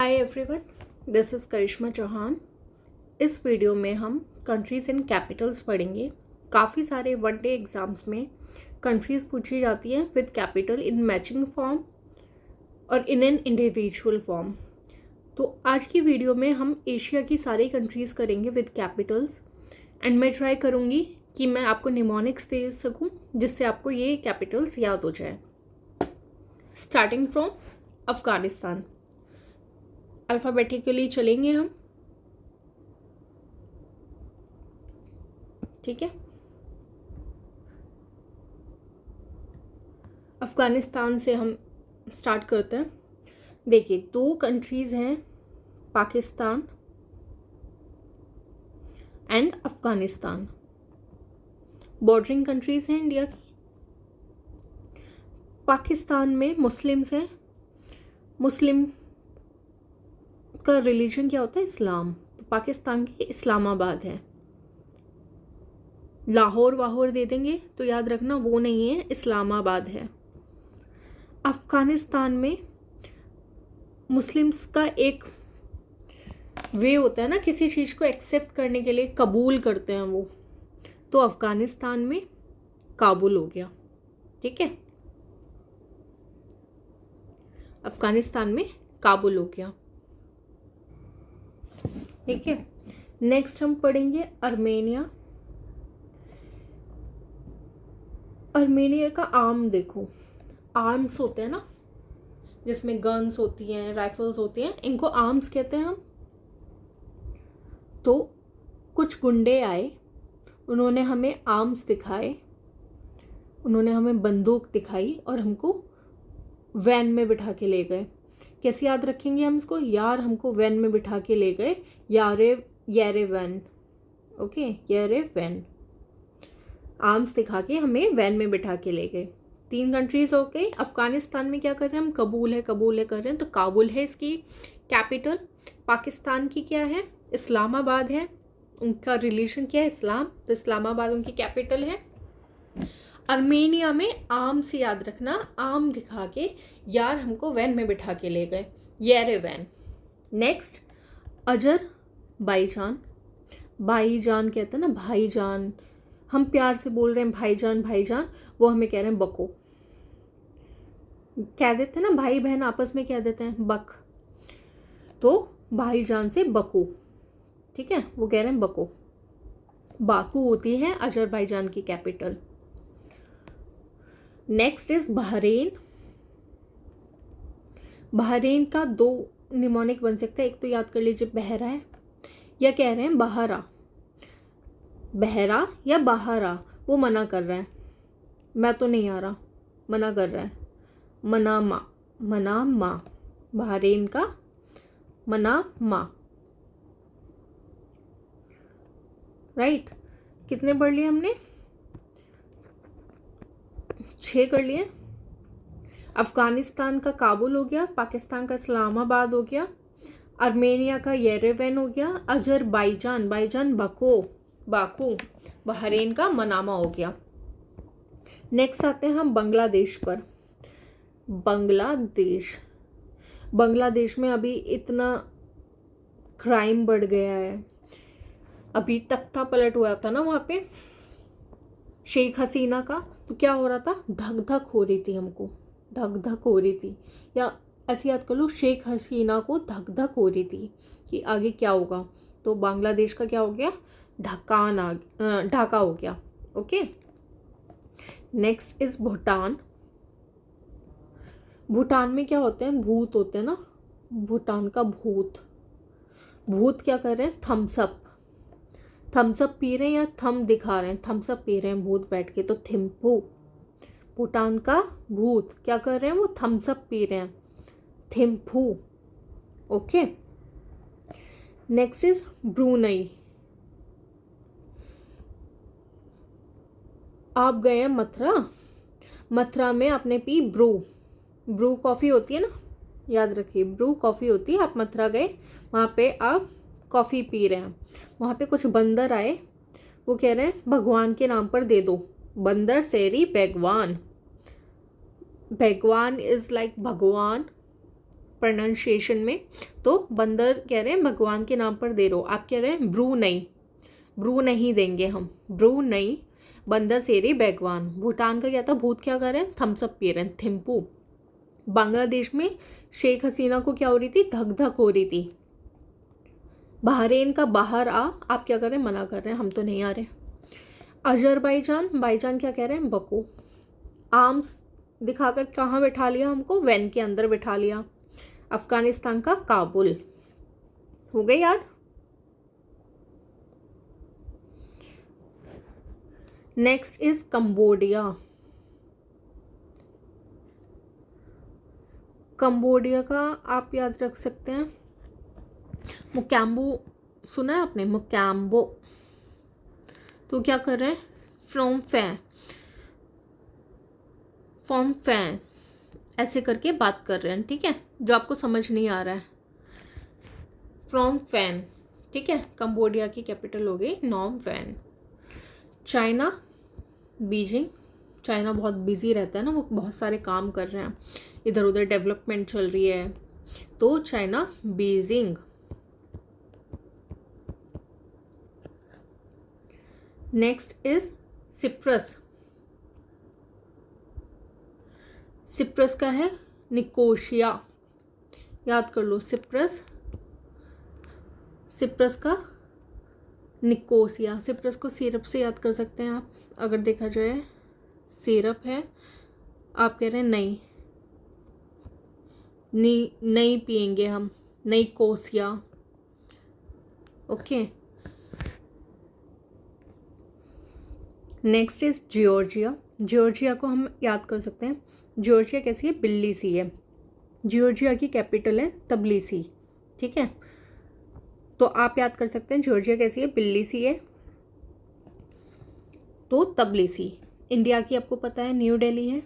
Hi everyone, this is करिश्मा चौहान। इस video में हम कंट्रीज़ एंड कैपिटल्स पढ़ेंगे। काफ़ी सारे वन डे एग्ज़ाम्स में कंट्रीज़ पूछी जाती हैं with capital in matching form और इन एन इंडिविजुअल फॉर्म। तो आज की वीडियो में हम एशिया की सारी कंट्रीज़ करेंगे विद कैपिटल्स एंड मैं ट्राई करूँगी कि मैं आपको निमोनिक्स दे सकूँ जिससे आपको ये कैपिटल्स याद हो जाए। स्टार्टिंग फ्रॉम अफ़गानिस्तान, अल्फ़ाबेटिकली चलेंगे हम, ठीक है। अफ़गानिस्तान से हम स्टार्ट करते हैं। देखिए, दो कंट्रीज़ हैं, Pakistan and Afghanistan. Bordering countries हैं इंडिया की। पाकिस्तान में मुस्लिम्स हैं। मुस्लिम का रिलीजन क्या होता है? इस्लाम। तो पाकिस्तान की इस्लामाबाद है। लाहौर वाहौर दे देंगे तो याद रखना वो नहीं है, इस्लामाबाद है। अफ़गानिस्तान में मुस्लिम्स का एक वे होता है ना, किसी चीज़ को एक्सेप्ट करने के लिए कबूल करते हैं वो, तो अफ़गानिस्तान में काबुल हो गया, ठीक है। अफ़गानिस्तान में काबुल हो गया, ठीक है। नेक्स्ट हम पढ़ेंगे अर्मेनिया। अर्मेनिया का आर्म देखो, आर्म्स होते हैं ना जिसमें गन्स होती हैं, राइफल्स होती हैं, इनको आर्म्स कहते हैं हम। तो कुछ गुंडे आए, उन्होंने हमें आर्म्स दिखाए, उन्होंने हमें बंदूक दिखाई और हमको वैन में बिठा के ले गए। कैसे याद रखेंगे हम इसको? यार हमको वैन में बिठा के ले गए, यारे वैन, ओके, यारे वैन। आर्म्स दिखा के हमें वैन में बिठा के ले गए। 3 कंट्रीज हो गई। अफगानिस्तान में क्या कर रहे हैं हम? कबूल है कर रहे हैं, तो काबुल है इसकी कैपिटल। पाकिस्तान की क्या है? इस्लामाबाद है। उनका रिलीजन क्या है? इस्लाम, तो इस्लामाबाद उनकी कैपिटल है। अर्मेनिया में आर्म से याद रखना, आर्म दिखा के यार हमको वैन में बिठा के ले गए, येरे वैन। Next Azerbaijan. भाईजान कहते हैं ना, भाईजान, हम प्यार से बोल रहे हैं भाईजान भाईजान, वो हमें कह रहे हैं बको। कह देते हैं ना भाई बहन आपस में कह देते हैं बक, तो भाईजान से बको, ठीक है, वो कह रहे हैं बको। बाकू होती है अजरबैजान की capital. Next is Bahrain. Bahrain का 2 निमोनिक बन सकता है, एक तो याद कर लीजिए बहरा है, या कह रहे हैं बहरा, बहरा या बहरा। वो मना कर रहा है, मैं तो नहीं आ रहा, मना कर रहा है। मनामा, मनामा, बहरीन का मनामा, राइट। कितने पढ़ लिए हमने? 6 कर लिए। अफगानिस्तान का काबुल हो गया, पाकिस्तान का इस्लामाबाद हो गया, अर्मेनिया का येरेवन हो गया, अजरबैजान, बाईजान बाकू, बहरीन का मनामा हो गया। नेक्स्ट आते हैं हम बांग्लादेश पर। बांग्लादेश में अभी इतना क्राइम बढ़ गया है। अभी तख्ता पलट हुआ था ना वहाँ पे शेख हसीना का, तो क्या हो रहा था? धक धक हो रही थी, हमको धक धक हो रही थी, या ऐसी याद कर लो, शेख हसीना को धक धक हो रही थी कि आगे क्या होगा। तो बांग्लादेश का क्या हो गया? ढाका हो गया, okay. Next is Bhutan. Bhutan में क्या होते हैं? भूत होते हैं ना, भूटान का भूत क्या कर रहे हैं? थम्सअप पी रहे हैं या थम दिखा रहे हैं? थम्सअप पी रहे हैं भूत बैठ के, तो थिम्पू। भूटान का भूत क्या कर रहे हैं? वो थम्सअप पी रहे हैं, Thimphu, okay. Next is Brunei. आप गए हैं मथुरा में आपने पी ब्रू कॉफ़ी होती है ना, याद रखिए ब्रू कॉफ़ी होती है। आप मथुरा गए, वहाँ पे आप कॉफ़ी पी रहे हैं, वहाँ पे कुछ बंदर आए, वो कह रहे हैं भगवान के नाम पर दे दो। बंदर सेरी भगवान इज लाइक भगवान, प्रोनाउंसिएशन में। तो बंदर कह रहे हैं भगवान के नाम पर दे रहे हो, आप कह रहे हैं ब्रू नहीं देंगे हम, ब्रू नहीं, बंदर से रही भगवान। भूटान का क्या था, भूत क्या कर रहे हैं, थम्सअप पी रहे हैं, थिम्पू। बांग्लादेश में शेख हसीना को क्या हो रही थी, धक धक हो रही थी। बहरीन का बाहर आ, आप क्या कर रहे हैं, मना कर रहे हैं, हम तो नहीं आ रहे। अजरबैजान, बाईजान क्या कह रहे हैं, बकू। आर्म्स दिखाकर कहाँ बैठा लिया हमको, वैन के अंदर बैठा लिया। अफगानिस्तान का काबुल, हो गई याद। Next is Cambodia. कंबोडिया का आप याद रख सकते हैं, मुकैम्बो, सुना है आपने, मुकैम्बो। तो क्या कर रहे हैं, फ्रॉम फैन ऐसे करके बात कर रहे हैं, ठीक है, जो आपको समझ नहीं आ रहा है, फ्रॉम फैन, ठीक है। कंबोडिया की कैपिटल हो गई नॉम फैन। China, Beijing. चाइना बहुत बिजी रहता है ना, वो बहुत सारे काम कर रहे हैं, इधर उधर डेवलपमेंट चल रही है, तो China Beijing. Next is Cyprus. Cyprus का है निकोशिया, याद कर लो, सिप्रस का निकोसिया। सिप्रस को सिरप से याद कर सकते हैं आप, अगर देखा जाए सिरप है, आप कह रहे हैं नहीं पिएंगे हम, नहीं कोसिया, okay. Next is Georgia. Georgia को हम याद कर सकते हैं, जॉर्जिया कैसी है, बिल्ली सी है। जॉर्जिया की कैपिटल है तबिलिसी, ठीक है। तो आप याद कर सकते हैं जॉर्जिया कैसी है, बिल्ली सी है, तो तबिलिसी। इंडिया की आपको पता है न्यू दिल्ली है।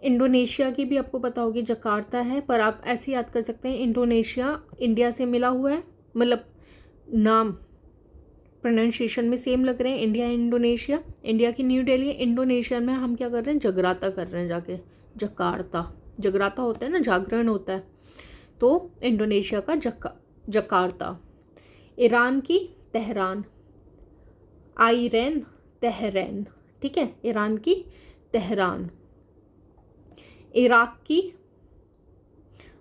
इंडोनेशिया की भी आपको पता होगी जकार्ता है, पर आप ऐसे याद कर सकते हैं इंडोनेशिया इंडिया से मिला हुआ है, मतलब नाम प्रोनाउंसिएशन में सेम लग रहे हैं, इंडिया इंडोनेशिया। इंडिया की न्यू दिल्ली, इंडोनेशिया में हम क्या कर रहे हैं, जगराता कर रहे हैं जाके, जकार्ता। जगराता होता है ना, जागरण होता है, तो इंडोनेशिया का जकार्ता। ईरान की तेहरान, आयरन तेहरान, ठीक है, ईरान की तेहरान। इराक की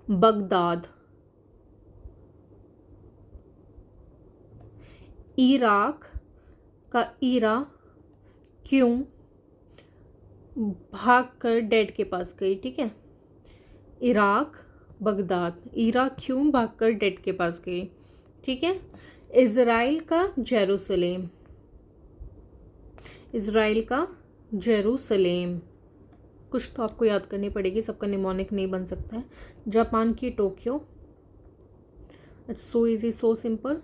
बगदाद, इराक का ईरा क्यों भाग कर डैड के पास गई, ठीक है। इराक बगदाद, इराक क्यों भाग कर डैड के पास गई, ठीक है। इज़राइल का जेरूसलेम, इज़राइल का जेरूसलेम। कुछ तो आपको याद करनी पड़ेगी, सबका निमोनिक नहीं बन सकता है। जापान की Tokyo, it's so easy, so simple,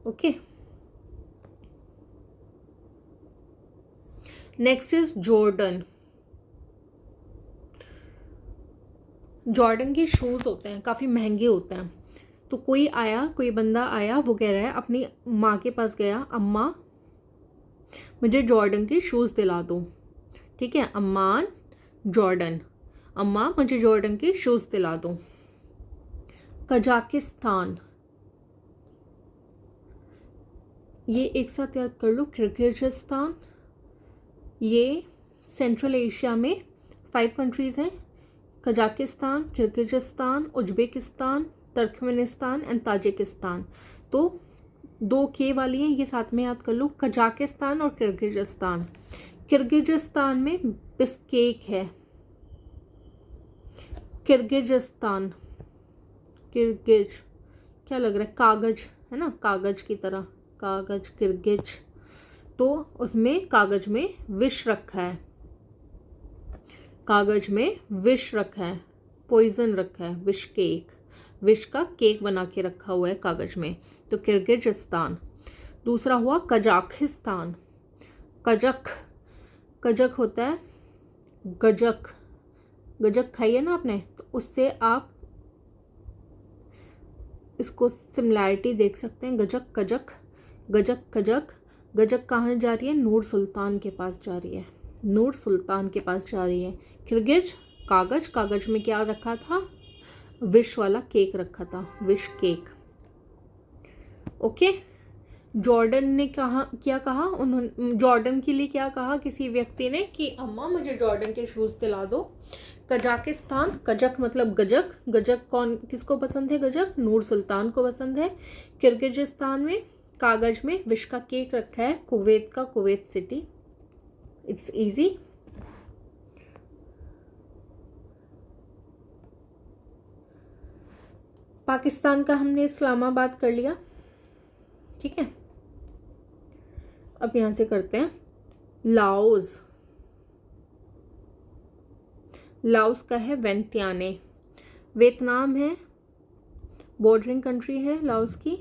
okay. Next is Jordan. Jordan के शूज़ होते हैं, काफ़ी महंगे होते हैं। तो कोई बंदा आया, वो कह रहा है अपनी माँ के पास गया, अम्मा मुझे जॉर्डन के शूज़ दिला दो, ठीक है। अम्मान जॉर्डन, अम्मा मुझे जॉर्डन के शूज़ दिला दो। कजाकिस्तान, ये एक साथ याद कर लो। किर्गिज़स्तान, ये सेंट्रल एशिया में 5 कंट्रीज़ हैं, Kazakhstan, Kyrgyzstan, Uzbekistan, Turkmenistan and Tajikistan. तो 2 के वाली हैं, ये साथ में याद कर लो, कजाकिस्तान और किर्गिज़स्तान। किर्गिज़स्तान में बिस्केक है, किर्गिज़स्तान, किर्गिज क्या लग रहा है, कागज़ है ना, कागज़ की तरह, कागज़ किर्गिज। तो उसमें कागज़ में विष रखा है, कागज़ में विष रखा है, पॉइजन रखा है, विष केक, विष का केक बना के रखा हुआ है कागज़ में, तो किर्गिज़स्तान। दूसरा हुआ कजाकिस्तान। कजक होता है गजक खाई है ना आपने, तो उससे आप इसको सिमिलैरिटी देख सकते हैं, गजक कहाँ जा रही है, नूर सुल्तान के पास जा रही है, नूर सुल्तान के पास जा रही है। किर्गिज, कागज़ में क्या रखा था, विश वाला केक रखा था, विश केक। ओके। जॉर्डन ने कहा, क्या कहा उन्होंने, जॉर्डन के लिए क्या कहा किसी व्यक्ति ने कि अम्मा मुझे जॉर्डन के शूज़ दिला दो। कजाकिस्तान, कजक मतलब गजक, गजक कौन किसको पसंद है, गजक नूर सुल्तान को पसंद है। किर्गिजिस्तान में कागज में विश का केक रखा है। कुवैत का Kuwait city, it's easy. Pakistan का हमने इस्लामाबाद कर लिया, ठीक है। अब यहां से करते हैं लाओस। लाओस का है वेंतियाने। वियतनाम है, बॉर्डरिंग कंट्री है लाओस की,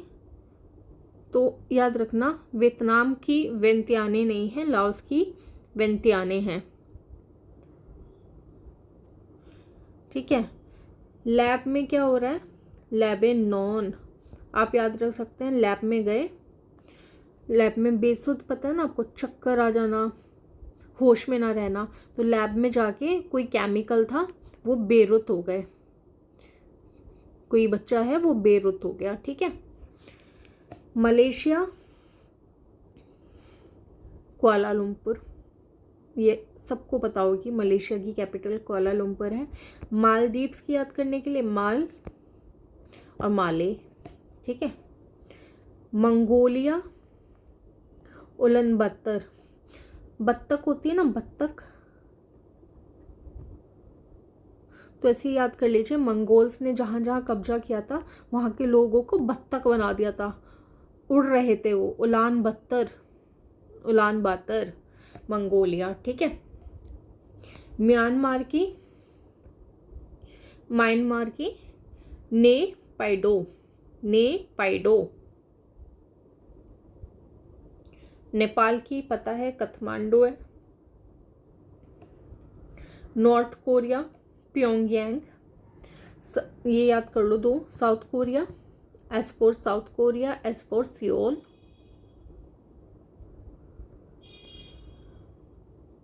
तो याद रखना वियतनाम की वेंतियाने नहीं है, लाओस की वेंतियाने हैं, ठीक है। लैब में क्या हो रहा है, लेबेनॉन, आप याद रख सकते हैं। लैब में गए, लैब में बेसुध, पता है ना आपको, चक्कर आ जाना, होश में ना रहना, तो लैब में जाके कोई केमिकल था, वो बेरुत हो गए, कोई बच्चा है वो बेरुत हो गया, ठीक है। मलेशिया कुआलालंपुर, ये सबको पता होगी, मलेशिया की कैपिटल कुआलालंपुर है। मालदीव्स की याद करने के लिए माल और माले, ठीक है। मंगोलिया उलन बत्तर, बत्तख होती है ना बत्तख, तो ऐसे ही याद कर लीजिए, मंगोल्स ने जहाँ जहाँ कब्जा किया था वहाँ के लोगों को बत्तख बना दिया था, उड़ रहे थे वो, उलान बत्तर, उलान बातर, मंगोलिया, ठीक है। म्यांमार की, म्यांमार की ने पाइडो, ने पाइडो। नेपाल की पता है काठमांडू है। नॉर्थ कोरिया प्योंगयांग, ये याद कर लो दो। South Korea, S for South Korea, S for Seoul.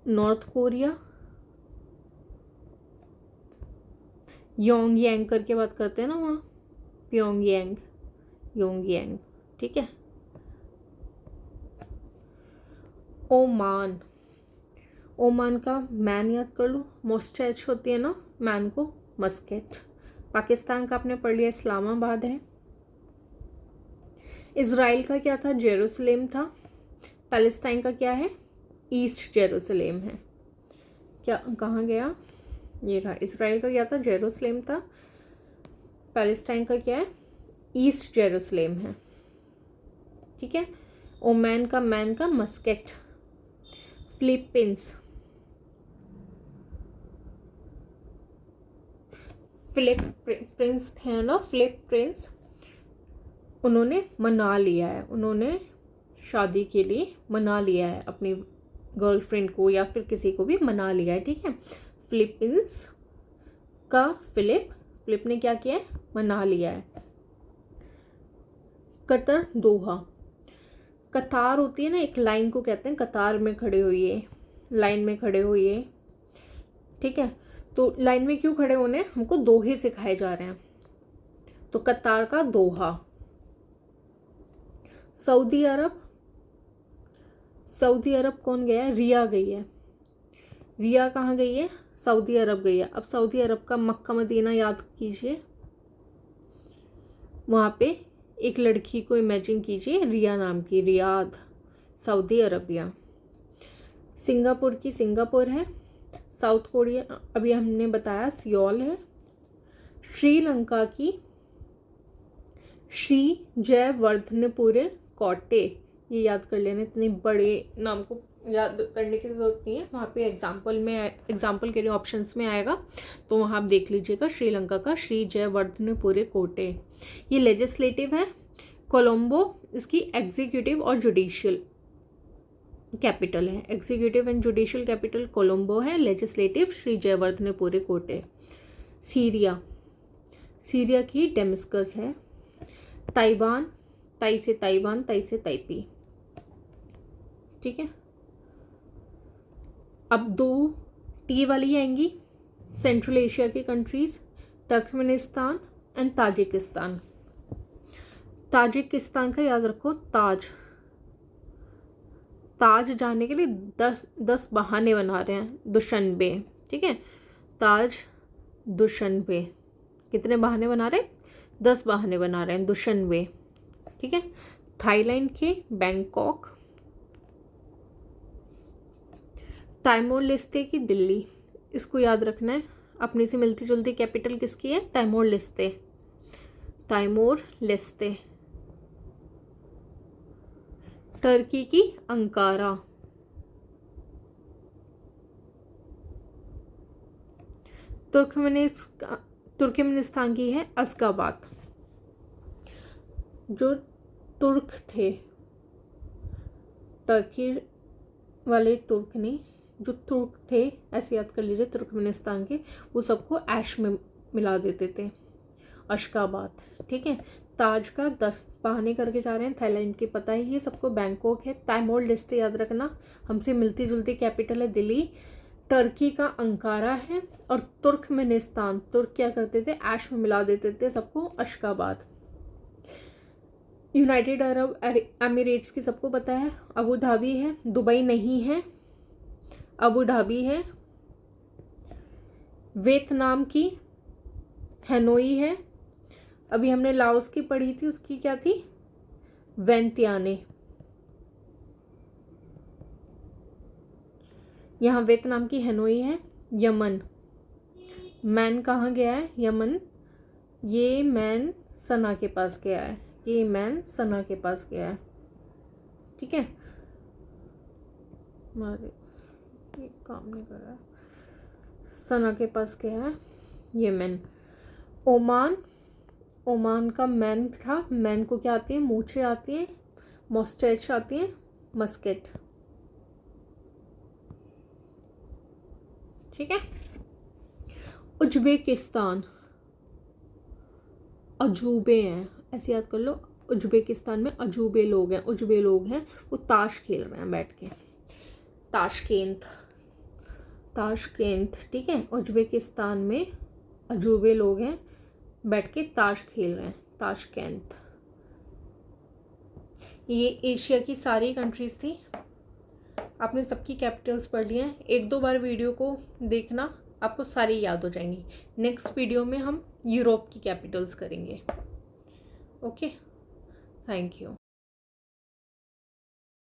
North Korea Pyongyang करके बात करते हैं ना वहाँ, प्योंगयांग, योंगयांग, ठीक है। ओमान, ओमान का मैन याद कर लो, मोस्टैच होती है ना मैन को, मस्केट। पाकिस्तान का आपने पढ़ लिया, इस्लामाबाद है। इजराइल का क्या था, जेरूसलेम था। पैलेस्टाइन का क्या है, ईस्ट जेरूसलेम है। क्या कहाँ गया, ये रहा। इजराइल का क्या था, जेरूसलेम था। पैलेस्टाइन का क्या है, ईस्ट जेरूसलेम है, ठीक है। ओमान का मैन का मस्केट। फिलीपींस, फिलिप प्रिंस थे ना, फिलिप प्रिंस, उन्होंने मना लिया है, उन्होंने शादी के लिए मना लिया है, अपनी गर्लफ्रेंड को या फिर किसी को भी मना लिया है, ठीक है। फिलीपींस का फिलिप, फिलिप ने क्या किया है, मना लिया है। कतर दोहा, कतार होती है ना, एक लाइन को कहते हैं कतार में खड़े होइए, लाइन में खड़े होइए, ठीक है। तो लाइन में क्यों खड़े होने, हमको दोहे सिखाए जा रहे हैं, तो कतार का दोहा। सऊदी अरब, सऊदी अरब कौन गया है, रिया गई है। रिया कहाँ गई है, सऊदी अरब गई है। अब सऊदी अरब का मक्का मदीना याद कीजिए, वहाँ पे एक लड़की को इमेजिन कीजिए, रिया नाम की, रियाद, सऊदी अरबिया। सिंगापुर की सिंगापुर है। साउथ कोरिया अभी हमने बताया सियोल है। श्रीलंका की श्री जयवर्धनेपुरे कोटे, ये याद कर लेना, इतने बड़े नाम को याद करने की जरूरत नहीं है, वहाँ पे एग्जाम्पल के लिए ऑप्शंस में आएगा, तो वहाँ आप देख लीजिएगा। श्रीलंका का श्री जयवर्धनेपुरे कोटे, ये लेजिस्लेटिव है। कोलंबो इसकी एग्जीक्यूटिव और जुडिशियल कैपिटल है, executive and judicial capital Colombo है, लेजिस्लेटिव श्री जयवर्धनेपुरे कोटे। सीरिया, सीरिया की डेमस्कस है। ताइवान, ताई से ताइवान, ताई से ताइपी, ठीक है। अब दो टी वाली आएंगी, सेंट्रल एशिया की countries, Turkmenistan and Tajikistan. Tajikistan का याद रखो ताज। ताज जाने के लिए 10 बहाने बना रहे हैं दुशनबे, ठीक है। ताज दुशनबे, कितने बहाने बना रहे हैं? 10 बहाने बना रहे हैं दुशनबे, ठीक है। थाईलैंड के बैंकॉक। टाइमोर लेस्ते की दिल्ली, इसको याद रखना है। अपने से मिलती जुलती कैपिटल किसकी है? टाइमोर लेस्ते। टाइमोर लेस्ते। टर्की की अंकारा। तुर्कमेनिस्तान की है अशगाबाद। जो तुर्क थे, टर्की वाले तुर्क नहीं, जो तुर्क थे ऐसे याद कर लीजिए तुर्कमेनिस्तान के, वो सबको ऐश में मिला देते थे, अशगाबाद, ठीक है। ताज का 10 बहाने करके जा रहे हैं। थाईलैंड की पता ही है सबको, बैंकॉक है। टाइमोर लेस्ते याद रखना, हमसे मिलती जुलती कैपिटल है दिल्ली। टर्की का अंकारा है। और तुर्कमेनिस्तान, तुर्क क्या करते थे? ऐश में मिला देते थे सबको, अशगाबाद। यूनाइटेड अरब एमिरेट्स की सबको पता है, अबू धाबी है। दुबई नहीं है, अबू धाबी है। वियतनाम की हैनोई है। अभी हमने लाओस की पढ़ी थी, उसकी क्या थी? वेंतियाने। यहाँ वियतनाम की हैनोई है। यमन, मैन कहाँ गया है? यमन। ये मैन सना के पास गया है, ये मैन सना के पास गया है, ठीक है। हमारे ये काम नहीं कर रहा है, सना के पास गया है यमन। ओमान, ओमान का मैन था। मैन को क्या आती है? मूछें आती हैं, मॉस्टैच आती है, मस्केट, ठीक है। उज्बेकिस्तान, अजूबे हैं, ऐसे याद कर लो। उज्बेकिस्तान में अजूबे लोग हैं, उज्बे लोग हैं, वो ताश खेल रहे हैं बैठ के। ताशकेंत, ताशकेंत, ठीक है। उज्बेकिस्तान में अजूबे लोग हैं, बैठ के ताश खेल रहे हैं, ताशकेंत। ये एशिया की सारी कंट्रीज थी। आपने सबकी कैपिटल्स पढ़ लिए हैं। 1-2 बार वीडियो को देखना, आपको सारी याद हो जाएंगी। नेक्स्ट वीडियो में हम यूरोप की कैपिटल्स करेंगे। Okay, thank you.